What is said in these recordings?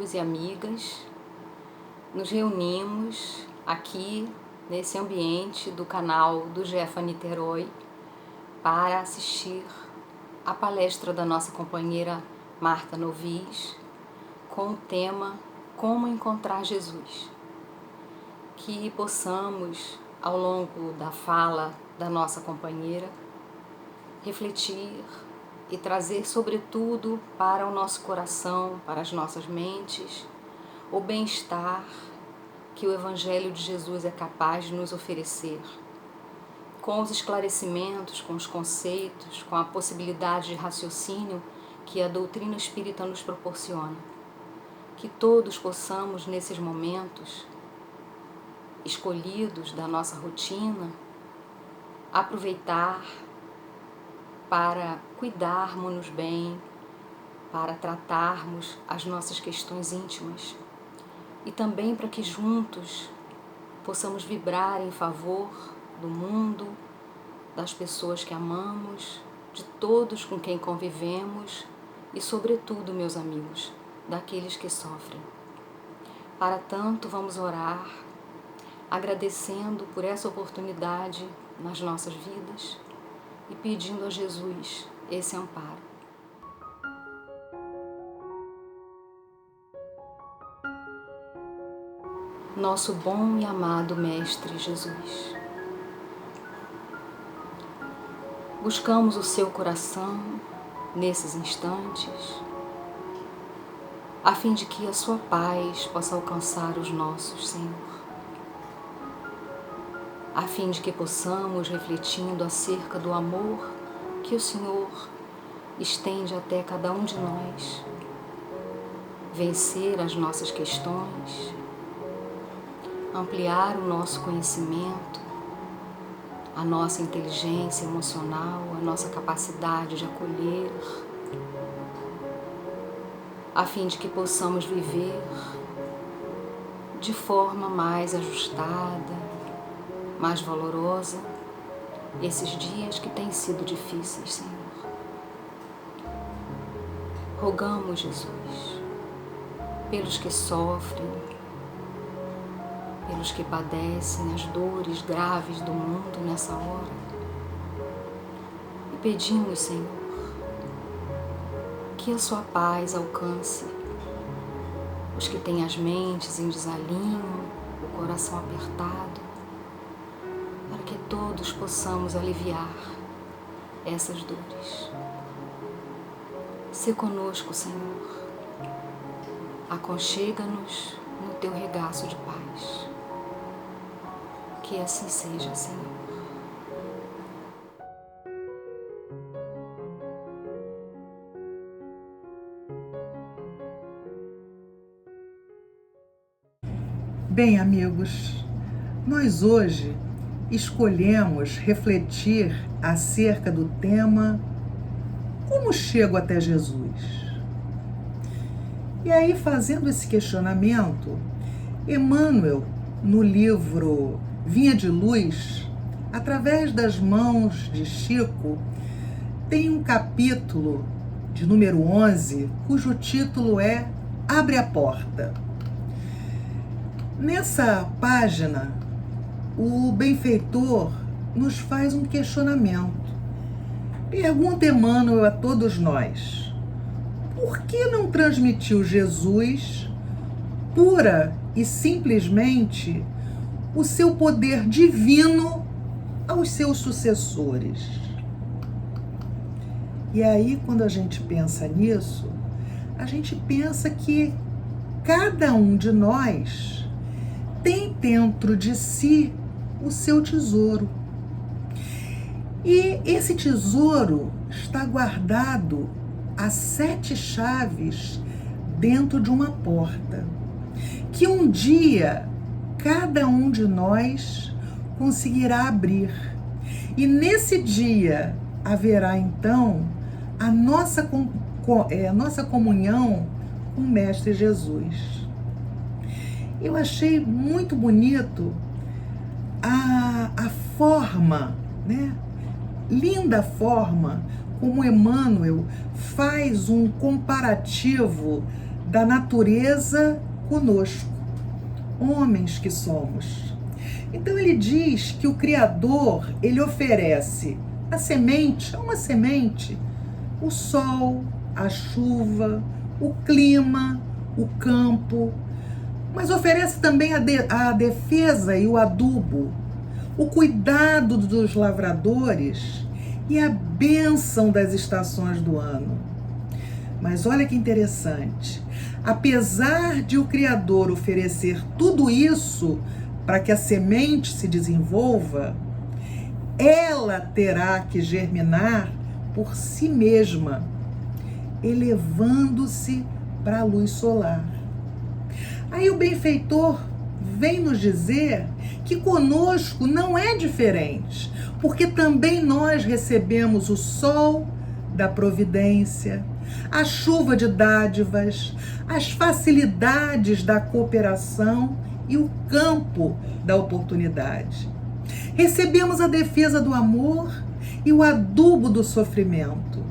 amigos e amigas, nos reunimos aqui nesse ambiente do canal do GEFA Niterói para assistir a palestra da nossa companheira Marta Novis com o tema Como Encontrar Jesus. Que possamos, ao longo da fala da nossa companheira, refletir e trazer, sobretudo, para o nosso coração, para as nossas mentes, o bem-estar que o Evangelho de Jesus é capaz de nos oferecer, com os esclarecimentos, com os conceitos, com a possibilidade de raciocínio que a doutrina espírita nos proporciona. Que todos possamos, nesses momentos escolhidos da nossa rotina, aproveitar para cuidarmos-nos bem, para tratarmos as nossas questões íntimas e também para que juntos possamos vibrar em favor do mundo, das pessoas que amamos, de todos com quem convivemos e, sobretudo, meus amigos, daqueles que sofrem. Para tanto, vamos orar, agradecendo por essa oportunidade nas nossas vidas e pedindo a Jesus esse amparo. Nosso bom e amado Mestre Jesus, buscamos o seu coração nesses instantes, a fim de que a sua paz possa alcançar os nossos, Senhor. A fim de que possamos, refletindo acerca do amor que o Senhor estende até cada um de nós, vencer as nossas questões, ampliar o nosso conhecimento, a nossa inteligência emocional, a nossa capacidade de acolher, a fim de que possamos viver de forma mais ajustada, mais valorosa, esses dias que têm sido difíceis, Senhor. Rogamos, Jesus, pelos que sofrem, pelos que padecem as dores graves do mundo nessa hora. E pedimos, Senhor, que a sua paz alcance os que têm as mentes em desalinho, o coração apertado, para que todos possamos aliviar essas dores. Sê conosco, Senhor. Aconchega-nos no teu regaço de paz. Que assim seja, Senhor. Bem, amigos, nós hoje escolhemos refletir acerca do tema Como chego até Jesus? E aí, fazendo esse questionamento, Emmanuel, no livro Vinha de Luz, através das mãos de Chico, tem um capítulo de número 11, cujo título é Abre a Porta. Nessa página, o benfeitor nos faz um questionamento. Pergunta Emmanuel a todos nós: por que não transmitiu Jesus pura e simplesmente o seu poder divino aos seus sucessores? E aí, quando a gente pensa nisso, a gente pensa que cada um de nós tem dentro de si o seu tesouro. E esse tesouro está guardado a 7 chaves dentro de uma porta, que um dia cada um de nós conseguirá abrir. E nesse dia haverá então a nossa comunhão com o Mestre Jesus. Eu achei muito bonito a forma, né? Linda forma como Emmanuel faz um comparativo da natureza conosco, homens que somos. Então ele diz que o Criador, ele oferece a semente, uma semente, o sol, a chuva, o clima, o campo, mas oferece também a defesa e o adubo, o cuidado dos lavradores e a bênção das estações do ano. Mas olha que interessante, apesar de o Criador oferecer tudo isso para que a semente se desenvolva, ela terá que germinar por si mesma, elevando-se para a luz solar. Aí o benfeitor vem nos dizer que conosco não é diferente, porque também nós recebemos o sol da providência, a chuva de dádivas, as facilidades da cooperação e o campo da oportunidade. Recebemos a defesa do amor e o adubo do sofrimento,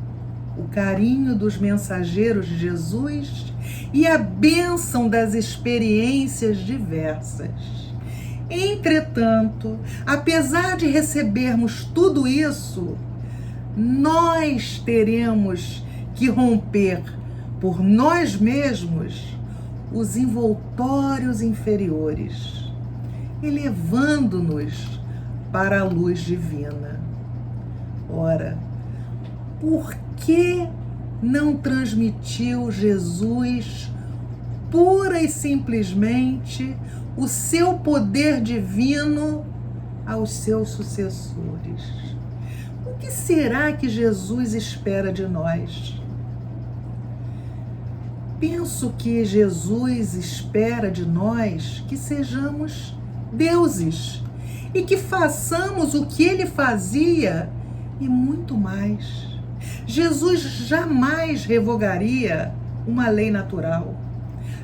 o carinho dos mensageiros de Jesus e a bênção das experiências diversas. Entretanto, apesar de recebermos tudo isso, nós teremos que romper por nós mesmos os envoltórios inferiores, elevando-nos para a luz divina. Ora, por que não transmitiu Jesus pura e simplesmente o seu poder divino aos seus sucessores? O que será que Jesus espera de nós? Penso que Jesus espera de nós que sejamos deuses e que façamos o que ele fazia e muito mais. Jesus jamais revogaria uma lei natural,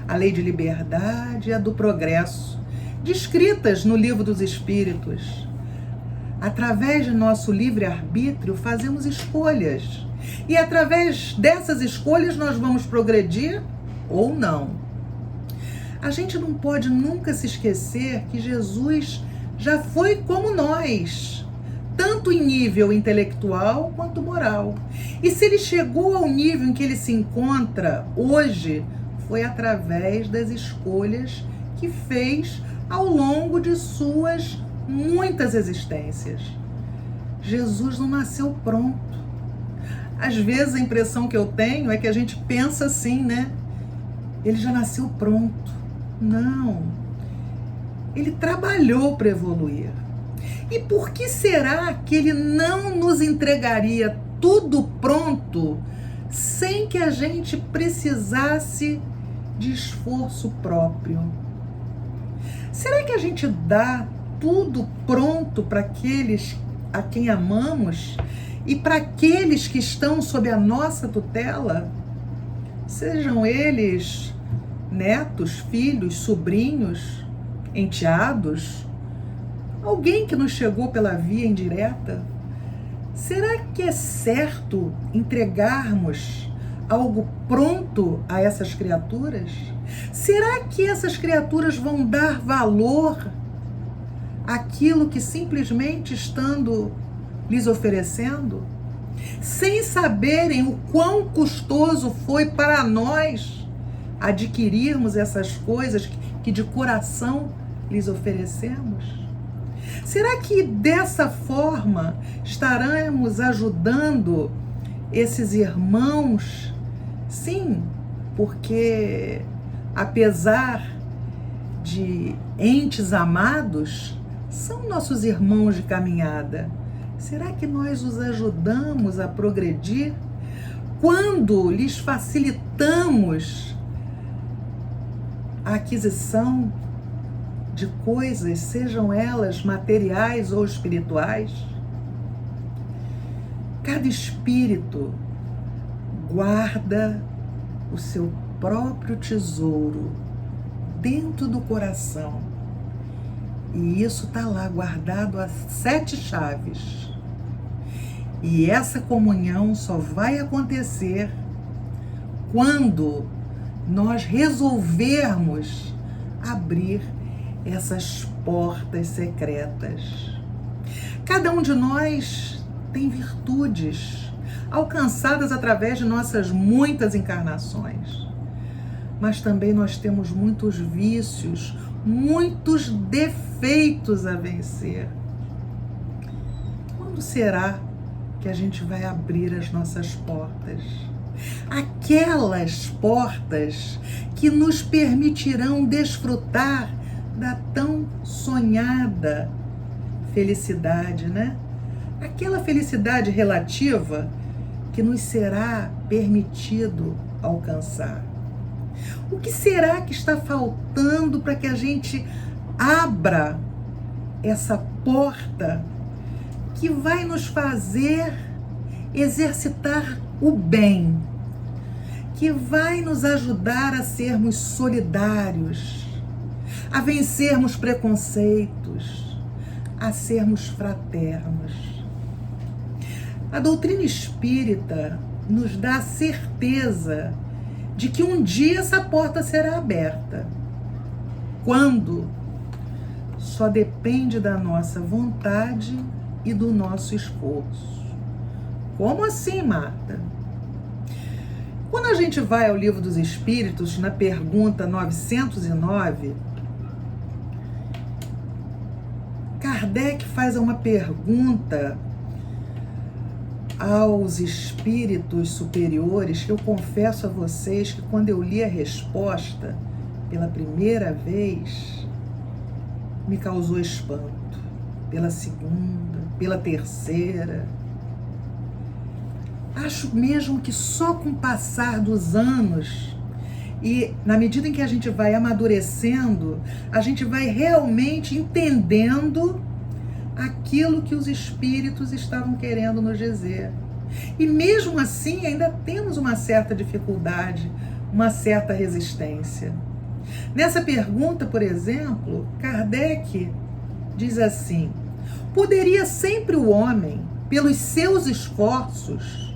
a lei de liberdade e a do progresso, descritas no Livro dos Espíritos. Através de nosso livre-arbítrio fazemos escolhas, e através dessas escolhas nós vamos progredir ou não. A gente não pode nunca se esquecer que Jesus já foi como nós, tanto em nível intelectual quanto moral. E se ele chegou ao nível em que ele se encontra hoje, foi através das escolhas que fez ao longo de suas muitas existências. Jesus não nasceu pronto. Às vezes a impressão que eu tenho é que a gente pensa assim, né? Ele já nasceu pronto. Não. Ele trabalhou para evoluir. E por que será que ele não nos entregaria tudo pronto sem que a gente precisasse de esforço próprio? Será que a gente dá tudo pronto para aqueles a quem amamos e para aqueles que estão sob a nossa tutela? Sejam eles netos, filhos, sobrinhos, enteados, alguém que nos chegou pela via indireta? Será que é certo entregarmos algo pronto a essas criaturas? Será que essas criaturas vão dar valor àquilo que simplesmente estando lhes oferecendo, sem saberem o quão custoso foi para nós adquirirmos essas coisas que de coração lhes oferecemos? Será que dessa forma estaremos ajudando esses irmãos? Sim, porque apesar de entes amados, são nossos irmãos de caminhada. Será que nós os ajudamos a progredir quando lhes facilitamos a aquisição de coisas, sejam elas materiais ou espirituais? Cada espírito guarda o seu próprio tesouro dentro do coração. E isso está lá guardado a 7 chaves. E essa comunhão só vai acontecer quando nós resolvermos abrir essas portas secretas. Cada um de nós tem virtudes alcançadas através de nossas muitas encarnações, mas também nós temos muitos vícios, muitos defeitos a vencer. Quando será que a gente vai abrir as nossas portas? Aquelas portas que nos permitirão desfrutar da tão sonhada felicidade, né? Aquela felicidade relativa que nos será permitido alcançar. O que será que está faltando para que a gente abra essa porta que vai nos fazer exercitar o bem, que vai nos ajudar a sermos solidários, a vencermos preconceitos, a sermos fraternos? A doutrina espírita nos dá a certeza de que um dia essa porta será aberta. Quando? Só depende da nossa vontade e do nosso esforço. Como assim, Marta? Quando a gente vai ao Livro dos Espíritos, na pergunta 909, Kardec faz uma pergunta aos espíritos superiores, que eu confesso a vocês que quando eu li a resposta pela primeira vez, me causou espanto. Pela segunda, pela terceira. Acho mesmo que só com o passar dos anos e na medida em que a gente vai amadurecendo, a gente vai realmente entendendo aquilo que os espíritos estavam querendo nos dizer. E mesmo assim ainda temos uma certa dificuldade, uma certa resistência. Nessa pergunta, por exemplo, Kardec diz assim: poderia sempre o homem, pelos seus esforços,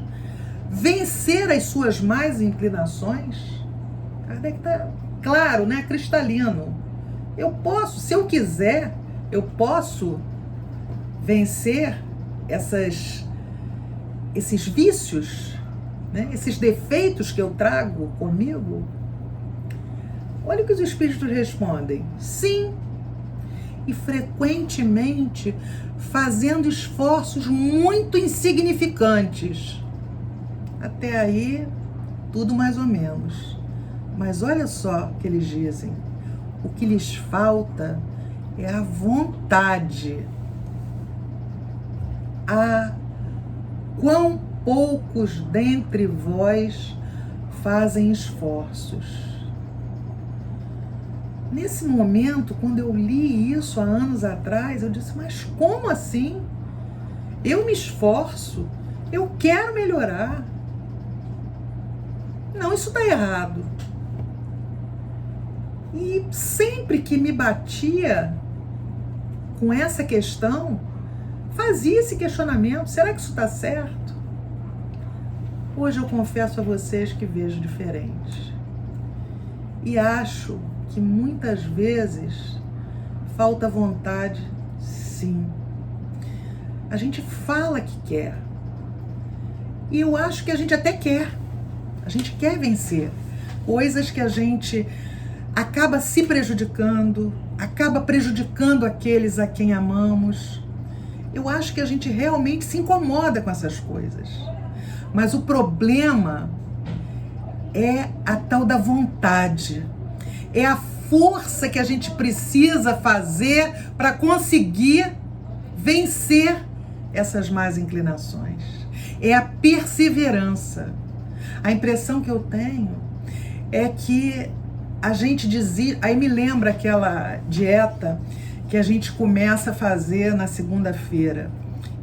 vencer as suas más inclinações? Kardec está claro, né? Cristalino. Eu posso, se eu quiser, eu posso vencer esses vícios, né? Esses defeitos que eu trago comigo. Olha o que os espíritos respondem: sim, e frequentemente fazendo esforços muito insignificantes. Até aí, tudo mais ou menos. Mas olha só o que eles dizem: o que lhes falta é a vontade. Ah, quão poucos dentre vós fazem esforços. Nesse momento, quando eu li isso há anos atrás, eu disse: mas como assim? Eu me esforço, eu quero melhorar. Não, isso está errado. E sempre que me batia com essa questão, fazia esse questionamento: será que isso está certo? Hoje eu confesso a vocês que vejo diferente. E acho que muitas vezes falta vontade, sim. A gente fala que quer. E eu acho que a gente até quer. A gente quer vencer. Coisas que a gente acaba se prejudicando, acaba prejudicando aqueles a quem amamos. Eu acho que a gente realmente se incomoda com essas coisas. Mas o problema é a tal da vontade. É a força que a gente precisa fazer para conseguir vencer essas más inclinações. É a perseverança. A impressão que eu tenho é que a gente dizia... Aí me lembra aquela dieta que a gente começa a fazer na segunda-feira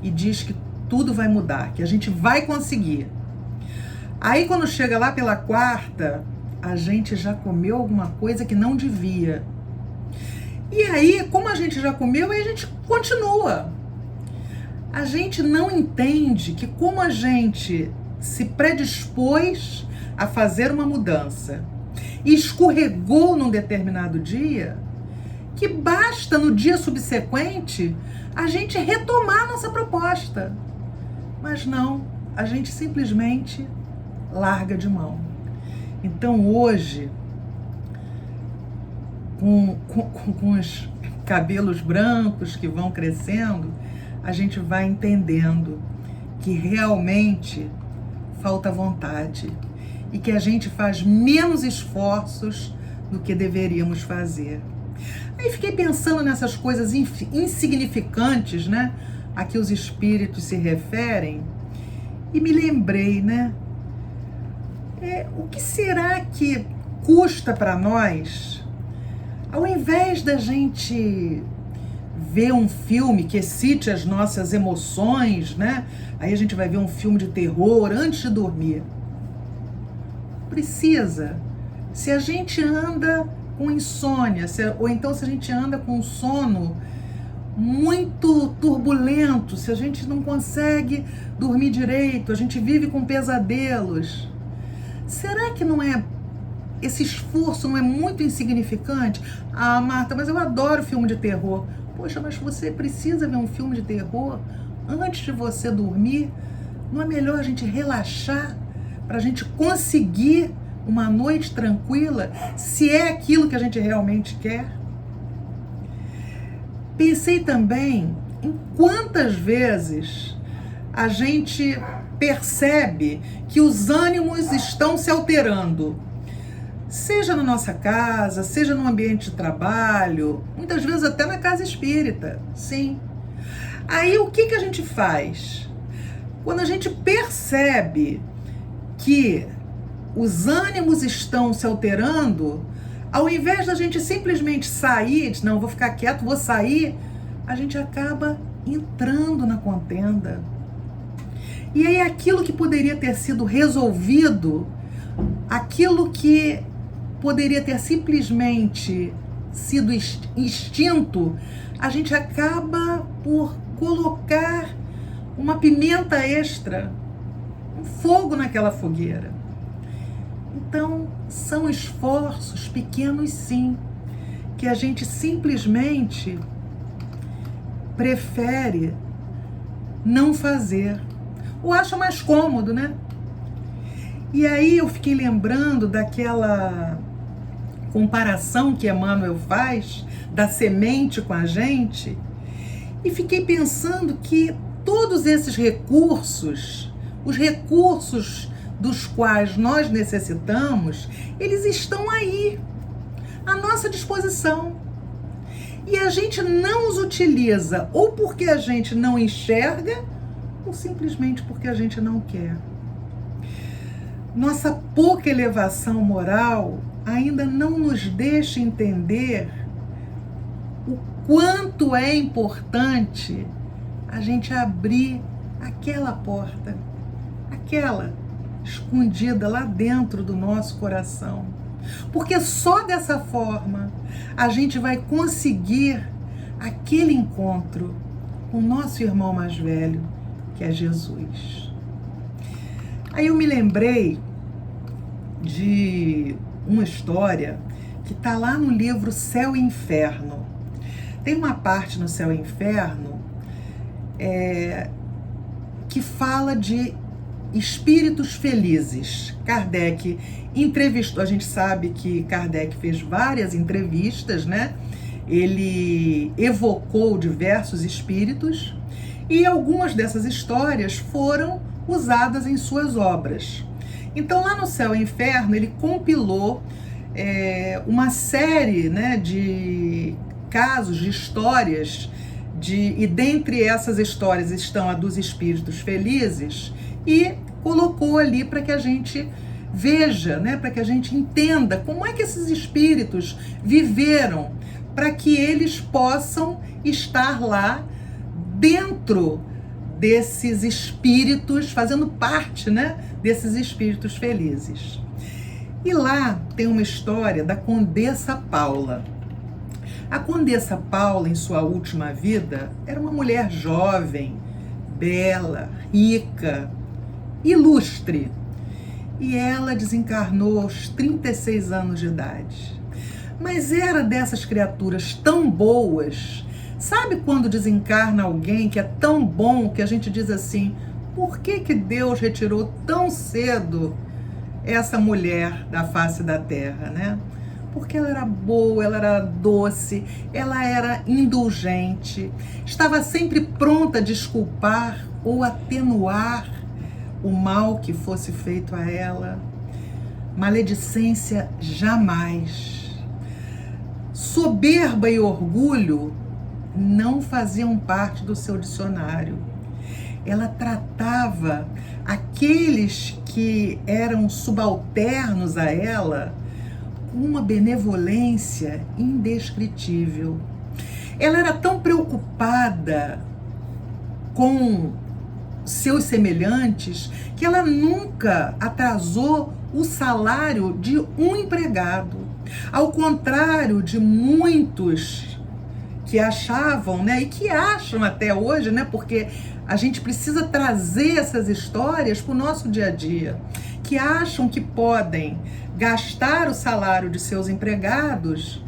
e diz que tudo vai mudar, que a gente vai conseguir. Aí quando chega lá pela quarta, a gente já comeu alguma coisa que não devia. E aí, como a gente já comeu, aí a gente continua. A gente não entende que como a gente se predispôs a fazer uma mudança e escorregou num determinado dia, que basta no dia subsequente a gente retomar nossa proposta. Mas não, a gente simplesmente larga de mão. Então hoje, com os cabelos brancos que vão crescendo, a gente vai entendendo que realmente falta vontade e que a gente faz menos esforços do que deveríamos fazer. Aí fiquei pensando nessas coisas insignificantes, né, a que os espíritos se referem, e me lembrei, né, o que será que custa para nós, ao invés da gente ver um filme que excite as nossas emoções, né? Aí a gente vai ver um filme de terror antes de dormir. Precisa. Se a gente anda com insônia, ou então se a gente anda com sono muito turbulento, se a gente não consegue dormir direito, a gente vive com pesadelos, será que não é, esse esforço não é muito insignificante? Ah, Marta, mas eu adoro filme de terror. Poxa, mas você precisa ver um filme de terror antes de você dormir? Não é melhor a gente relaxar para a gente conseguir uma noite tranquila, se é aquilo que a gente realmente quer? Pensei também em quantas vezes a gente percebe que os ânimos estão se alterando, seja na nossa casa, seja no ambiente de trabalho, muitas vezes até na casa espírita, sim. Aí o que a gente faz? Quando a gente percebe que os ânimos estão se alterando, ao invés da gente simplesmente sair, não, vou ficar quieto, vou sair, a gente acaba entrando na contenda. E aí aquilo que poderia ter sido resolvido, aquilo que poderia ter simplesmente sido extinto, a gente acaba por colocar uma pimenta extra, um fogo naquela fogueira. Então, são esforços pequenos, sim, que a gente simplesmente prefere não fazer, ou acha mais cômodo, né? E aí eu fiquei lembrando daquela comparação que Emmanuel faz da semente com a gente, e fiquei pensando que todos esses recursos, os recursos dos quais nós necessitamos, eles estão aí, à nossa disposição. E a gente não os utiliza, ou porque a gente não enxerga, ou simplesmente porque a gente não quer. Nossa pouca elevação moral ainda não nos deixa entender o quanto é importante a gente abrir aquela porta, aquela escondida lá dentro do nosso coração. Porque só dessa forma a gente vai conseguir aquele encontro com o nosso irmão mais velho, que é Jesus. Aí eu me lembrei de uma história que está lá no livro Céu e Inferno. Tem uma parte no Céu e Inferno que fala de espíritos felizes. Kardec entrevistou, a gente sabe que Kardec fez várias entrevistas, né? Ele evocou diversos espíritos e algumas dessas histórias foram usadas em suas obras. Então, lá no Céu e Inferno, ele compilou uma série, né, de casos, de histórias, e dentre essas histórias estão a dos espíritos felizes, e colocou ali para que a gente veja, né, para que a gente entenda como é que esses espíritos viveram, para que eles possam estar lá dentro desses espíritos, fazendo parte, né, desses espíritos felizes. E lá tem uma história da Condessa Paula. A Condessa Paula, em sua última vida, era uma mulher jovem, bela, rica, ilustre. e ela desencarnou aos 36 anos de idade. Mas era dessas criaturas tão boas. Sabe quando desencarna alguém que é tão bom que a gente diz assim: por que Deus retirou tão cedo essa mulher da face da terra, né? Porque ela era boa, ela era doce, ela era indulgente, estava sempre pronta a desculpar ou atenuar o mal que fosse feito a ela. Maledicência jamais. Soberba e orgulho não faziam parte do seu dicionário. Ela tratava aqueles que eram subalternos a ela com uma benevolência indescritível. Ela era tão preocupada com seus semelhantes que ela nunca atrasou o salário de um empregado. Ao contrário de muitos que achavam, né, e que acham até hoje, né, porque a gente precisa trazer essas histórias para o nosso dia a dia, que acham que podem gastar o salário de seus empregados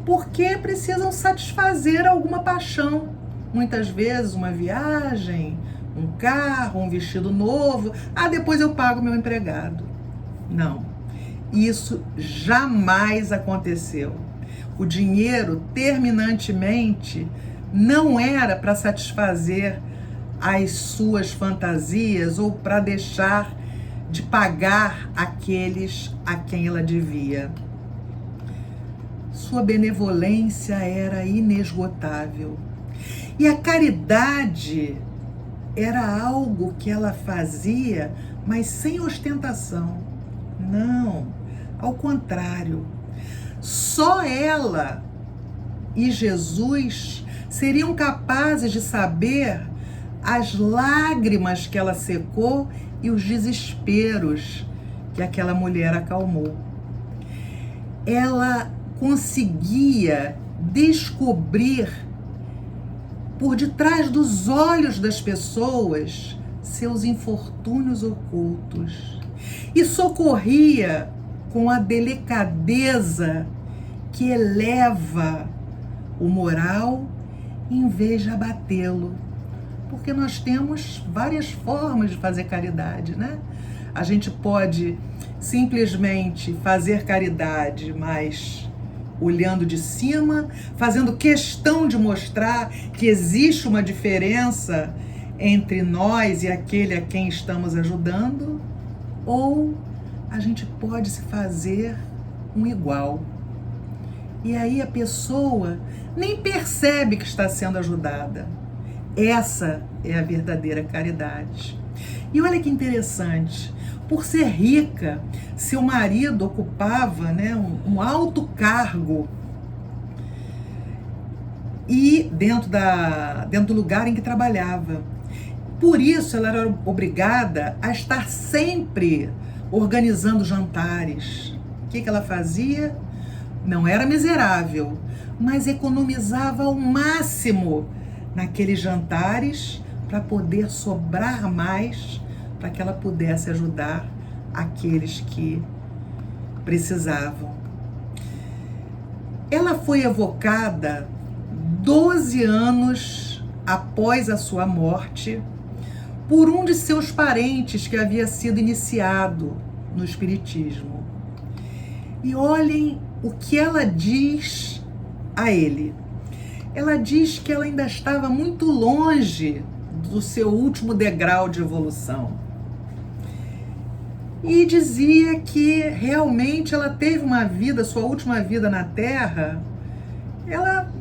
porque precisam satisfazer alguma paixão. Muitas vezes uma viagem, um carro, um vestido novo. Depois eu pago meu empregado. Não, isso jamais aconteceu. O dinheiro, terminantemente, não era para satisfazer as suas fantasias ou para deixar de pagar aqueles a quem ela devia. Sua benevolência era inesgotável. E a caridade era algo que ela fazia, mas sem ostentação. Não, ao contrário. Só ela e Jesus seriam capazes de saber as lágrimas que ela secou e os desesperos que aquela mulher acalmou. Ela conseguia descobrir por detrás dos olhos das pessoas seus infortúnios ocultos e socorria com a delicadeza que eleva o moral em vez de abatê-lo. Porque nós temos várias formas de fazer caridade, né? A gente pode simplesmente fazer caridade, mas olhando de cima, fazendo questão de mostrar que existe uma diferença entre nós e aquele a quem estamos ajudando, ou a gente pode se fazer um igual. E aí a pessoa nem percebe que está sendo ajudada. Essa é a verdadeira caridade. E olha que interessante, por ser rica, seu marido ocupava, né, um alto cargo e dentro do lugar em que trabalhava. Por isso ela era obrigada a estar sempre organizando jantares. O que ela fazia? Não era miserável, mas economizava ao máximo naqueles jantares para poder sobrar mais, para que ela pudesse ajudar aqueles que precisavam. Ela foi evocada 12 anos após a sua morte por um de seus parentes que havia sido iniciado no Espiritismo. E olhem o que ela diz a ele. Ela diz que ela ainda estava muito longe do seu último degrau de evolução. E dizia que realmente ela teve uma vida, sua última vida na Terra, ela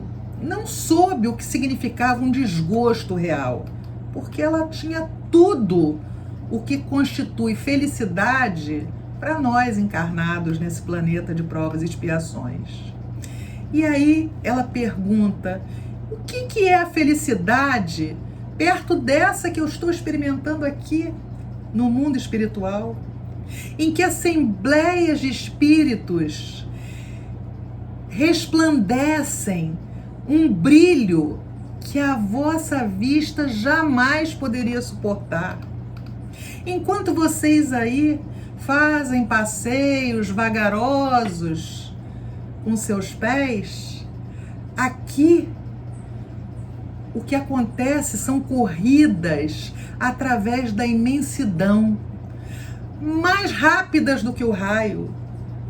não soube o que significava um desgosto real, porque ela tinha tudo o que constitui felicidade para nós encarnados nesse planeta de provas e expiações. E aí ela pergunta: o que é a felicidade perto dessa que eu estou experimentando aqui no mundo espiritual? Em que assembleias de espíritos resplandecem um brilho que a vossa vista jamais poderia suportar. Enquanto vocês aí fazem passeios vagarosos com seus pés, aqui o que acontece são corridas através da imensidão, mais rápidas do que o raio,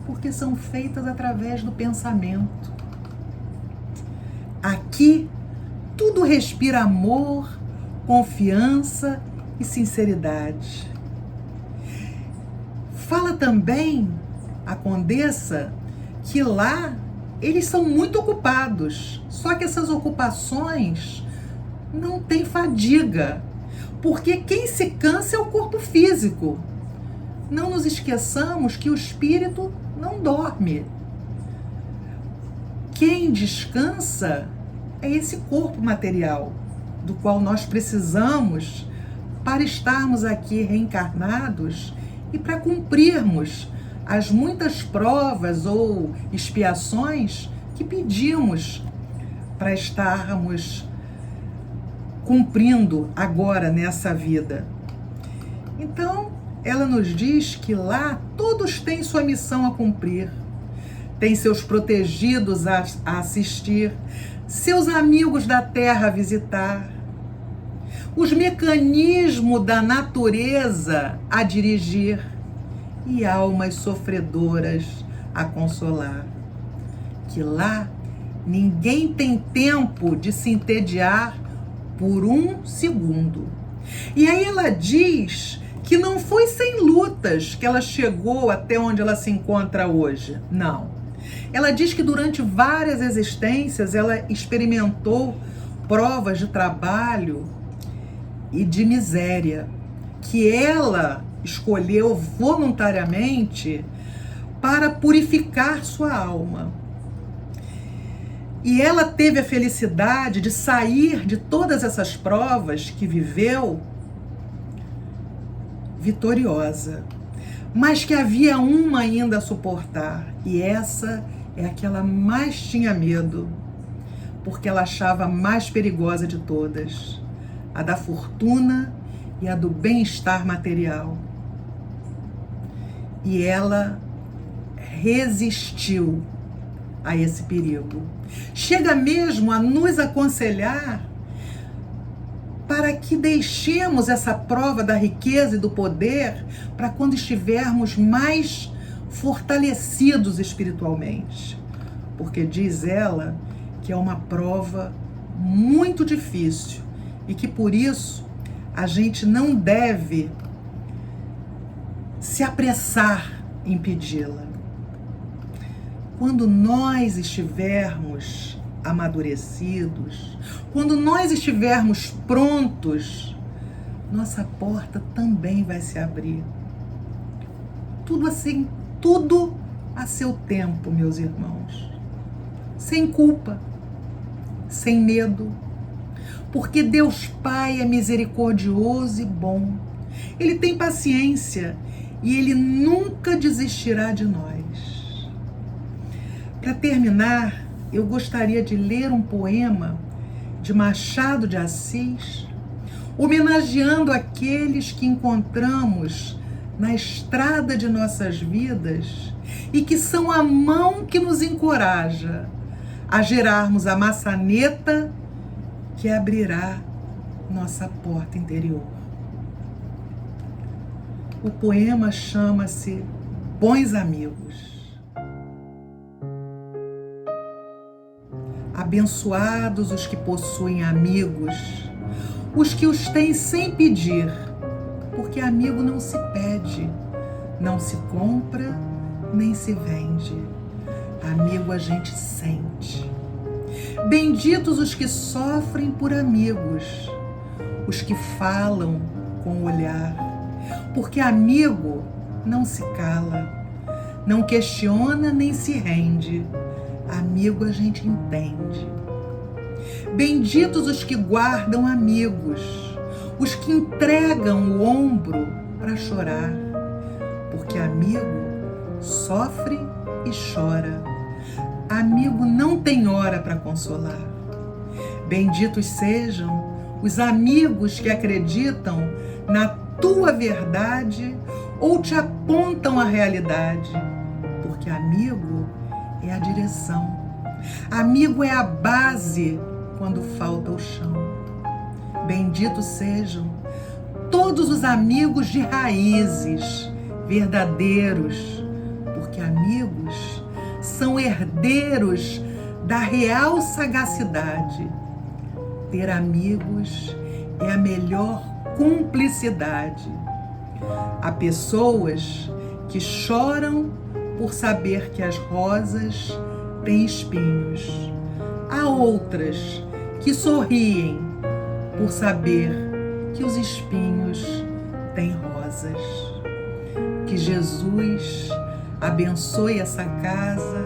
porque são feitas através do pensamento. Aqui tudo respira amor, confiança e sinceridade. Fala também a Condessa que lá eles são muito ocupados, só que essas ocupações não têm fadiga, porque quem se cansa é o corpo físico. Não nos esqueçamos que o espírito não dorme. Quem descansa é esse corpo material, do qual nós precisamos para estarmos aqui reencarnados e para cumprirmos as muitas provas ou expiações que pedimos para estarmos cumprindo agora nessa vida. Então, ela nos diz que lá todos têm sua missão a cumprir, têm seus protegidos a assistir, seus amigos da terra a visitar, os mecanismos da natureza a dirigir e almas sofredoras a consolar. Que lá ninguém tem tempo de se entediar por um segundo. E aí ela diz que não foi sem lutas que ela chegou até onde ela se encontra hoje. Não. Ela diz que durante várias existências ela experimentou provas de trabalho e de miséria, que ela escolheu voluntariamente para purificar sua alma. E ela teve a felicidade de sair de todas essas provas que viveu vitoriosa, mas que havia uma ainda a suportar, e essa é a que ela mais tinha medo, porque ela achava a mais perigosa de todas, a da fortuna e a do bem-estar material. E ela resistiu a esse perigo. Chega mesmo a nos aconselhar para que deixemos essa prova da riqueza e do poder para quando estivermos mais fortalecidos espiritualmente. Porque diz ela que é uma prova muito difícil e que por isso a gente não deve se apressar em pedi-la. Quando nós estivermos amadurecidos, quando nós estivermos prontos, nossa porta também vai se abrir. Tudo assim, tudo a seu tempo, meus irmãos. Sem culpa, sem medo, porque Deus Pai é misericordioso e bom. Ele tem paciência e Ele nunca desistirá de nós. Para terminar, eu gostaria de ler um poema de Machado de Assis, homenageando aqueles que encontramos na estrada de nossas vidas e que são a mão que nos encoraja a gerarmos a maçaneta que abrirá nossa porta interior. O poema chama-se Bons Amigos. Abençoados os que possuem amigos, os que os têm sem pedir, porque amigo não se pede, não se compra, nem se vende. Amigo a gente sente. Benditos os que sofrem por amigos, os que falam com o olhar, porque amigo não se cala, não questiona nem se rende. Amigo a gente entende. Benditos os que guardam amigos, os que entregam o ombro para chorar, porque amigo sofre e chora. Amigo não tem hora para consolar. Benditos sejam os amigos que acreditam na tua verdade ou te apontam a realidade, porque amigo é a direção. Amigo é a base quando falta o chão. Benditos sejam todos os amigos de raízes, verdadeiros, porque amigos são herdeiros da real sagacidade. Ter amigos é a melhor cumplicidade. Há pessoas que choram por saber que as rosas têm espinhos. Há outras que sorriem por saber que os espinhos têm rosas. Que Jesus abençoe essa casa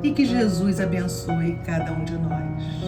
e que Jesus abençoe cada um de nós.